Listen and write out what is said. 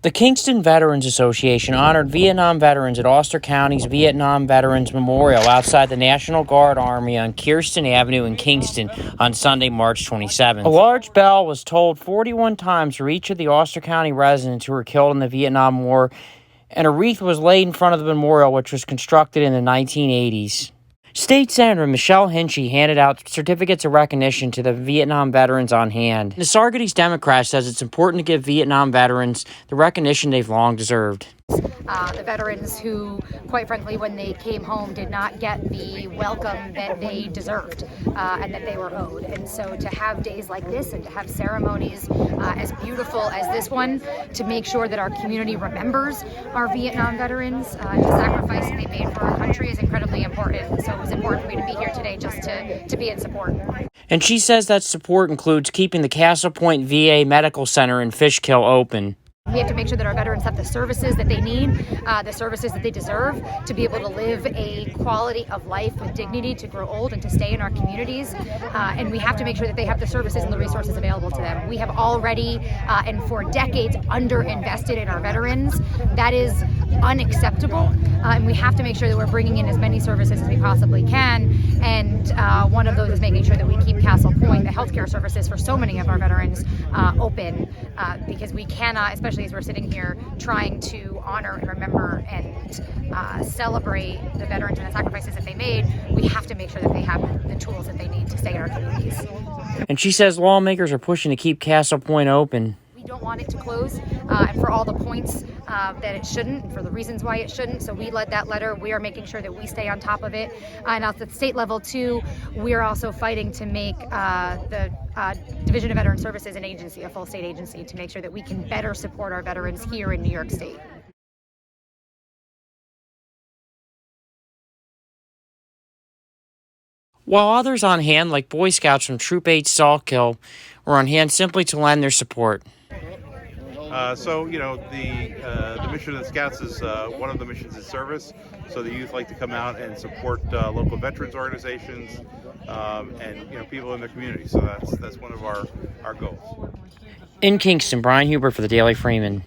The Kingston Veterans Association honored Vietnam veterans at Ulster County's Vietnam Veterans Memorial outside the National Guard Armory on Kiersted Avenue in Kingston on Sunday, March 27th. A large bell was tolled 41 times for each of the Ulster County residents who were killed in the Vietnam War, and a wreath was laid in front of the memorial, which was constructed in the 1980s. State Senator Michelle Hinchey handed out certificates of recognition to the Vietnam veterans on hand. The Sargaty's Democrat says it's important to give Vietnam veterans the recognition they've long deserved. The veterans who, quite frankly, when they came home, did not get the welcome that they deserved and that they were owed. And so to have days like this and to have ceremonies as beautiful as this one, to make sure that our community remembers our Vietnam veterans, the sacrifice they made for our country is incredibly important. So it was important for me to be here today just to be in support. And she says that support includes keeping the Castle Point VA Medical Center in Fishkill open. We have to make sure that our veterans have the services that they need, the services that they deserve to be able to live a quality of life with dignity, to grow old and to stay in our communities. And we have to make sure that they have the services and the resources available to them. We have already and for decades underinvested in our veterans. That is unacceptable. And we have to make sure that we're bringing in as many services as we possibly can. And one of those is making sure that we keep Castle Point, the healthcare services for so many of our veterans, open because we cannot, especially as we're sitting here trying to honor and remember and celebrate the veterans and the sacrifices that they made, we have to make sure that they have the tools that they need to stay in our communities. And she says lawmakers are pushing to keep Castle Point open. We don't want it to close, and for all the points that it shouldn't, for the reasons why it shouldn't. So we led that letter. We are making sure that we stay on top of it. And at the state level, too, we are also fighting to make the Division of Veteran Services an agency, a full state agency, to make sure that we can better support our veterans here in New York State. While others on hand, like Boy Scouts from Troop 8 Saltkill, were on hand simply to lend their support. The mission of the Scouts is one of the missions is service. So the youth like to come out and support local veterans organizations and people in their community. So that's one of our goals. In Kingston, Brian Huber for the Daily Freeman.